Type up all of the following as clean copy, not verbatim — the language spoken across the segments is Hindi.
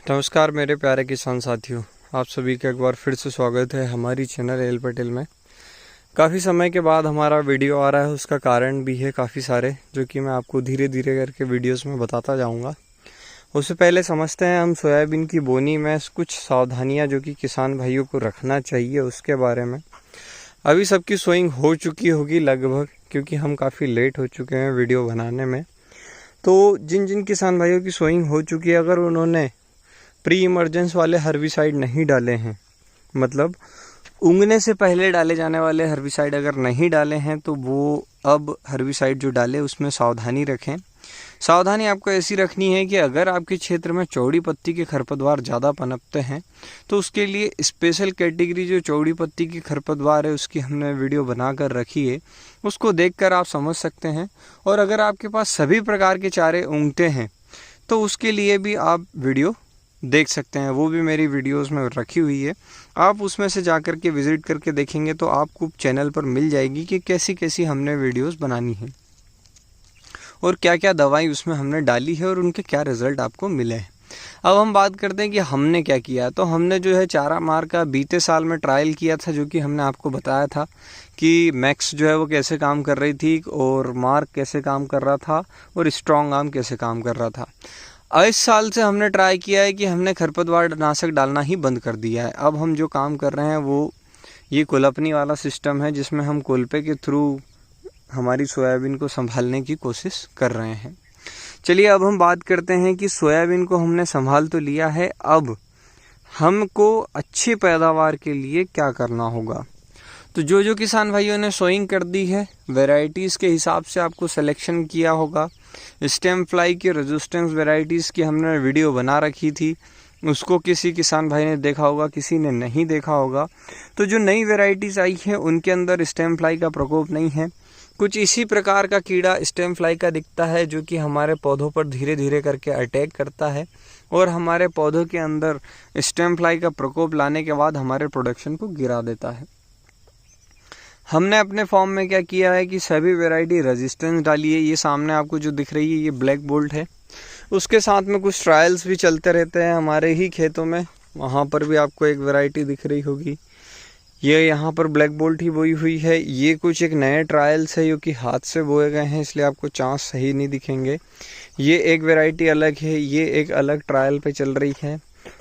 नमस्कार मेरे प्यारे किसान साथियों, आप सभी का एक बार फिर से स्वागत है हमारी चैनल एल पटेल में। काफ़ी समय के बाद हमारा वीडियो आ रहा है, उसका कारण भी है काफ़ी सारे, जो कि मैं आपको धीरे धीरे करके वीडियोस में बताता जाऊंगा। उससे पहले समझते हैं हम सोयाबीन की बोनी में कुछ सावधानियां जो कि किसान भाइयों को रखना चाहिए उसके बारे में। अभी सबकी सोइंग हो चुकी होगी लगभग, क्योंकि हम काफ़ी लेट हो चुके हैं वीडियो बनाने में। तो जिन जिन किसान भाइयों की सोइंग हो चुकी है, अगर उन्होंने प्री इमर्जेंस वाले हर्बिसाइड नहीं डाले हैं, मतलब उगने से पहले डाले जाने वाले हर्बिसाइड अगर नहीं डाले हैं, तो वो अब हर्बिसाइड जो डाले उसमें सावधानी रखें। सावधानी आपको ऐसी रखनी है कि अगर आपके क्षेत्र में चौड़ी पत्ती के खरपतवार ज़्यादा पनपते हैं, तो उसके लिए स्पेशल कैटेगरी जो चौड़ी पत्ती की खरपतवार है उसकी हमने वीडियो बना कर रखी है, उसको देखकर आप समझ सकते हैं। और अगर आपके पास सभी प्रकार के चारे उगते हैं तो उसके लिए भी आप वीडियो देख सकते हैं, वो भी मेरी वीडियोस में रखी हुई है। आप उसमें से जाकर के विजिट करके देखेंगे तो आपको चैनल पर मिल जाएगी कि कैसी कैसी हमने वीडियोस बनानी है और क्या क्या दवाई उसमें हमने डाली है और उनके क्या रिजल्ट आपको मिले हैं। अब हम बात करते हैं कि हमने क्या किया। तो हमने जो है चारा मार का बीते साल में ट्रायल किया था, जो कि हमने आपको बताया था कि मैक्स जो है वो कैसे काम कर रही थी और मार्क कैसे काम कर रहा था और स्ट्रॉन्ग आर्म कैसे काम कर रहा था। इस साल से हमने ट्राई किया है कि हमने खरपतवार नाशक डालना ही बंद कर दिया है। अब हम जो काम कर रहे हैं वो ये कुलपनी वाला सिस्टम है, जिसमें हम कुलपे के थ्रू हमारी सोयाबीन को संभालने की कोशिश कर रहे हैं। चलिए अब हम बात करते हैं कि सोयाबीन को हमने संभाल तो लिया है, अब हमको अच्छी पैदावार के लिए क्या करना होगा। तो जो किसान भाइयों ने सोइंग कर दी है, वैरायटीज़ के हिसाब से आपको सिलेक्शन किया होगा। स्टेम फ्लाई की रेजिस्टेंस वैरायटीज़ की हमने वीडियो बना रखी थी, उसको किसी किसान भाई ने देखा होगा, किसी ने नहीं देखा होगा। तो जो नई वैरायटीज़ आई है उनके अंदर स्टेम फ्लाई का प्रकोप नहीं है। कुछ इसी प्रकार का कीड़ा स्टेम फ्लाई का दिखता है, जो कि हमारे पौधों पर धीरे धीरे करके अटैक करता है और हमारे पौधों के अंदर स्टेम फ्लाई का प्रकोप लाने के बाद हमारे प्रोडक्शन को गिरा देता है। हमने अपने फॉर्म में क्या किया है कि सभी वैरायटी रेजिस्टेंस डाली है। ये सामने आपको जो दिख रही है ये ब्लैक बोल्ट है। उसके साथ में कुछ ट्रायल्स भी चलते रहते हैं हमारे ही खेतों में। वहाँ पर भी आपको एक वैरायटी दिख रही होगी, ये यहाँ पर ब्लैक बोल्ट ही बोई हुई है। ये कुछ एक नए ट्रायल्स है जो कि हाथ से बोए गए हैं, इसलिए आपको चांस सही नहीं दिखेंगे। ये एक वैरायटी अलग है, ये एक अलग ट्रायल पे चल रही है।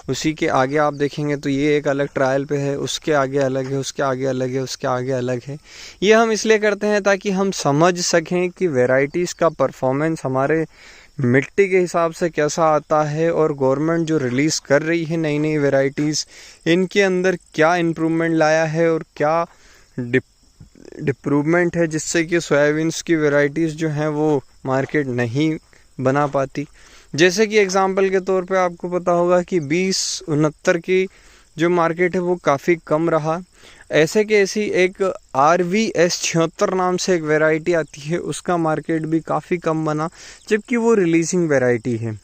उसी के आगे आप देखेंगे तो ये एक अलग ट्रायल पे है, उसके आगे अलग है, उसके आगे अलग है, उसके आगे अलग है। ये हम इसलिए करते हैं ताकि हम समझ सकें कि वैरायटीज़ का परफॉर्मेंस हमारे मिट्टी के हिसाब से कैसा आता है और गवर्नमेंट जो रिलीज़ कर रही है नई नई वैरायटीज़, इनके अंदर क्या इम्प्रूवमेंट लाया है और क्या डिप्रूवमेंट है, जिससे कि सोयाबीन्स की वैरायटीज़ जो हैं वो मार्केट नहीं बना पाती। जैसे कि एग्जाम्पल के तौर पे आपको पता होगा कि 2069 की जो मार्केट है वो काफ़ी कम रहा। ऐसे कि ऐसी एक RVS 76 नाम से एक वैरायटी आती है, उसका मार्केट भी काफ़ी कम बना, जबकि वो रिलीजिंग वैरायटी है।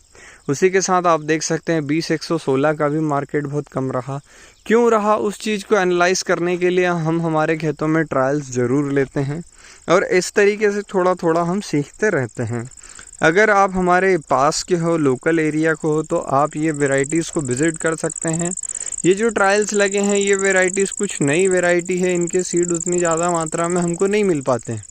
उसी के साथ आप देख सकते हैं 20-116 का भी मार्केट बहुत कम रहा। क्यों रहा, उस चीज़ को एनालाइज करने के लिए हम हमारे खेतों में ट्रायल्स ज़रूर लेते हैं और इस तरीके से थोड़ा थोड़ा हम सीखते रहते हैं। अगर आप हमारे पास के हो, लोकल एरिया को हो, तो आप ये वैरायटीज़ को विज़िट कर सकते हैं। ये जो ट्रायल्स लगे हैं ये वैरायटीज़ कुछ नई वैरायटी है, इनके सीड उतनी ज़्यादा मात्रा में हमको नहीं मिल पाते हैं,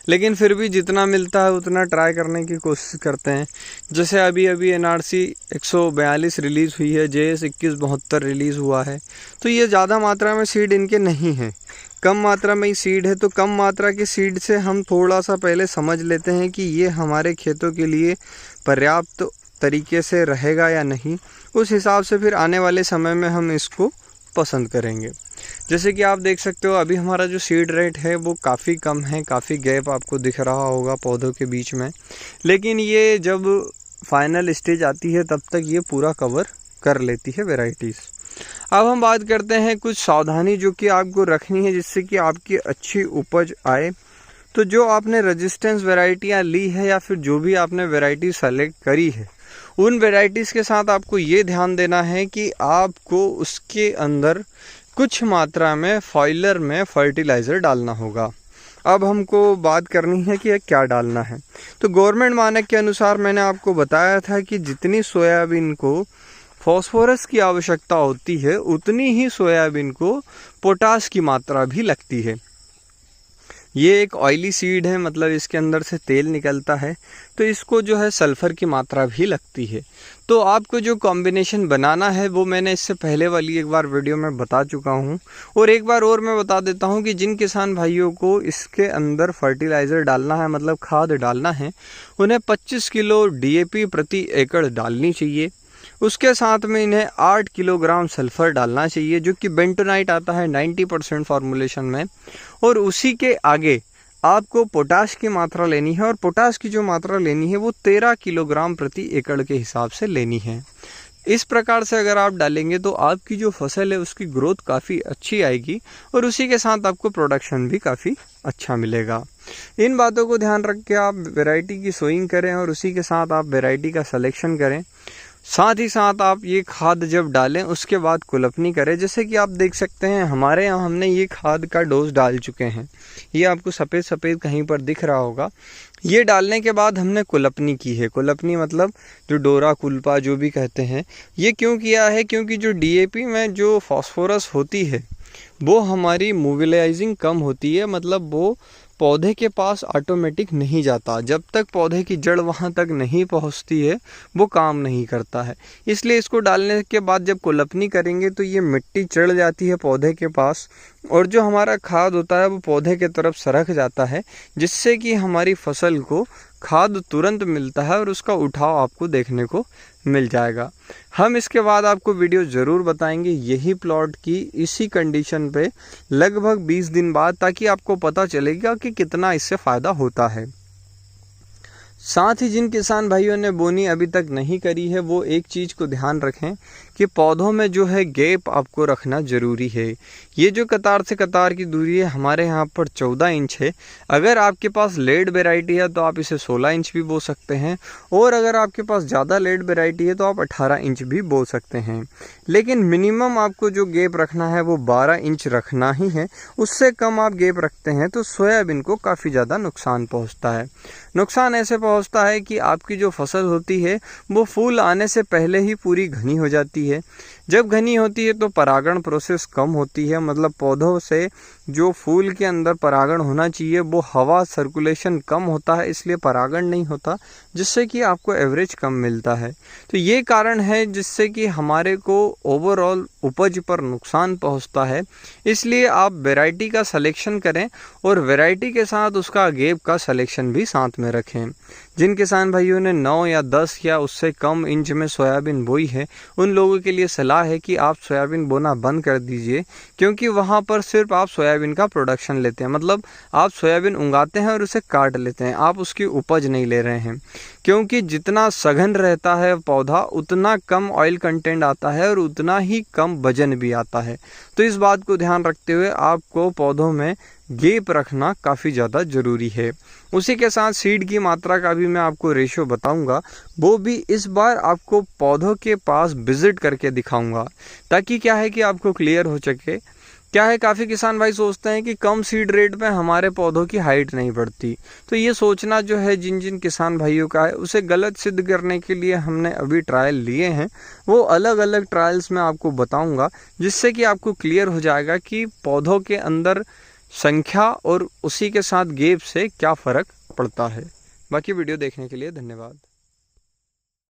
लेकिन फिर भी जितना मिलता है उतना ट्राई करने की कोशिश करते हैं। जैसे अभी NRC 142 रिलीज़ हुई है, JS 2172 रिलीज़ हुआ है, तो ये ज़्यादा मात्रा में सीड इनके नहीं है, कम मात्रा में ही सीड है। तो कम मात्रा के सीड से हम थोड़ा सा पहले समझ लेते हैं कि ये हमारे खेतों के लिए पर्याप्त तरीके से रहेगा या नहीं। उस हिसाब से फिर आने वाले समय में हम इसको पसंद करेंगे। जैसे कि आप देख सकते हो अभी हमारा जो सीड रेट है वो काफ़ी कम है, काफ़ी गैप आपको दिख रहा होगा पौधों के बीच में, लेकिन ये जब फाइनल स्टेज आती है तब तक ये पूरा कवर कर लेती है वैरायटीज़। अब हम बात करते हैं कुछ सावधानी जो कि आपको रखनी है जिससे कि आपकी अच्छी उपज आए। तो जो आपने रेजिस्टेंस वैरायटियाँ ली है या फिर जो भी आपने वैरायटी सेलेक्ट करी है, उन वैरायटीज़ के साथ आपको ये ध्यान देना है कि आपको उसके अंदर कुछ मात्रा में फॉइलर में फर्टिलाइज़र डालना होगा। अब हमको बात करनी है कि क्या डालना है। तो गवर्नमेंट मानक के अनुसार मैंने आपको बताया था कि जितनी सोयाबीन को फॉस्फोरस की आवश्यकता होती है उतनी ही सोयाबीन को पोटाश की मात्रा भी लगती है। ये एक ऑयली सीड है, मतलब इसके अंदर से तेल निकलता है, तो इसको जो है सल्फर की मात्रा भी लगती है। तो आपको जो कॉम्बिनेशन बनाना है वो मैंने इससे पहले वाली एक बार वीडियो में बता चुका हूँ, और एक बार और मैं बता देता हूँ कि जिन किसान भाइयों को इसके अंदर फर्टिलाइज़र डालना है, मतलब खाद डालना है, उन्हें 25 किलो DAP प्रति एकड़ डालनी चाहिए। उसके साथ में इन्हें 8 किलोग्राम सल्फर डालना चाहिए, जो कि बेंटोनाइट आता है 90% फॉर्मुलेशन में। और उसी के आगे आपको पोटाश की मात्रा लेनी है, और पोटाश की जो मात्रा लेनी है वो 13 किलोग्राम प्रति एकड़ के हिसाब से लेनी है। इस प्रकार से अगर आप डालेंगे तो आपकी जो फसल है उसकी ग्रोथ काफ़ी अच्छी आएगी, और उसी के साथ आपको प्रोडक्शन भी काफ़ी अच्छा मिलेगा। इन बातों को ध्यान रख के आप वैरायटी की सोइंग करें, और उसी के साथ आप वैरायटी का सिलेक्शन करें। साथ ही साथ आप ये खाद जब डालें उसके बाद कुलपनी करें। जैसे कि आप देख सकते हैं हमारे यहाँ हमने ये खाद का डोज डाल चुके हैं, ये आपको सफ़ेद सफ़ेद कहीं पर दिख रहा होगा। ये डालने के बाद हमने कुलपनी की है। कुलपनी मतलब जो डोरा कुल्पा जो भी कहते हैं। ये क्यों किया है? क्योंकि जो DAP में जो फॉस्फोरस होती है वो हमारी मोबिलाइजिंग कम होती है, मतलब वो पौधे के पास ऑटोमेटिक नहीं जाता। जब तक पौधे की जड़ वहाँ तक नहीं पहुँचती है वो काम नहीं करता है। इसलिए इसको डालने के बाद जब कुलपनी करेंगे तो ये मिट्टी चढ़ जाती है पौधे के पास, और जो हमारा खाद होता है वो पौधे के तरफ सरक जाता है, जिससे कि हमारी फसल को खाद तुरंत मिलता है और उसका उठाव आपको देखने को मिल जाएगा। हम इसके बाद आपको वीडियो ज़रूर बताएंगे यही प्लॉट की इसी कंडीशन पे लगभग 20 दिन बाद, ताकि आपको पता चलेगा कि कितना इससे फ़ायदा होता है। साथ ही जिन किसान भाइयों ने बोनी अभी तक नहीं करी है वो एक चीज़ को ध्यान रखें कि पौधों में जो है गैप आपको रखना ज़रूरी है। ये जो कतार से कतार की दूरी है हमारे यहाँ पर 14 इंच है। अगर आपके पास लेड वैरायटी है तो आप इसे 16 इंच भी बो सकते हैं, और अगर आपके पास ज़्यादा लेड वैरायटी है तो आप 18 इंच भी बो सकते हैं। लेकिन मिनिमम आपको जो गैप रखना है वो 12 इंच रखना ही है। उससे कम आप गैप रखते हैं तो सोयाबीन को काफ़ी ज़्यादा नुकसान पहुँचता है। नुकसान ऐसे पहुँचता है कि आपकी जो फसल होती है वो फूल आने से पहले ही पूरी घनी हो जाती है। जब घनी होती है तो परागण प्रोसेस कम होती है, मतलब पौधों से जो फूल के अंदर परागण होना चाहिए वो हवा सर्कुलेशन कम होता है, इसलिए परागण नहीं होता, जिससे कि आपको एवरेज कम मिलता है। तो ये कारण है जिससे कि हमारे को ओवरऑल उपज पर नुकसान पहुंचता है। इसलिए आप वैरायटी का सिलेक्शन करें, और वैरायटी के साथ उसका गैप का सिलेक्शन भी साथ में रखें। जिन किसान भाइयों ने 9 या 10 या उससे कम इंच में सोयाबीन बोई है उन लोगों के लिए सलाह है कि आप सोयाबीन बोना बंद कर दीजिए, क्योंकि वहाँ पर सिर्फ आप सोयाबीन का प्रोडक्शन लेते हैं, मतलब आप सोयाबीन उगाते हैं और उसे काट लेते हैं, आप उसकी उपज नहीं ले रहे हैं। क्योंकि जितना सघन रहता है पौधा उतना कम ऑयल कंटेंट आता है और उतना ही कम वजन भी आता है। तो इस बात को ध्यान रखते हुए आपको पौधों में गैप रखना काफ़ी ज़्यादा ज़रूरी है। उसी के साथ सीड की मात्रा का भी मैं आपको रेशियो बताऊंगा, वो भी इस बार आपको पौधों के पास विजिट करके दिखाऊंगा, ताकि क्या है कि आपको क्लियर हो सके। क्या है, काफ़ी किसान भाई सोचते हैं कि कम सीड रेट में हमारे पौधों की हाइट नहीं बढ़ती। तो ये सोचना जो है जिन जिन किसान भाइयों का है उसे गलत सिद्ध करने के लिए हमने अभी ट्रायल लिए हैं। वो अलग अलग ट्रायल्स में आपको बताऊंगा, जिससे कि आपको क्लियर हो जाएगा कि पौधों के अंदर संख्या और उसी के साथ गैप से क्या फ़र्क पड़ता है। बाकी वीडियो देखने के लिए धन्यवाद।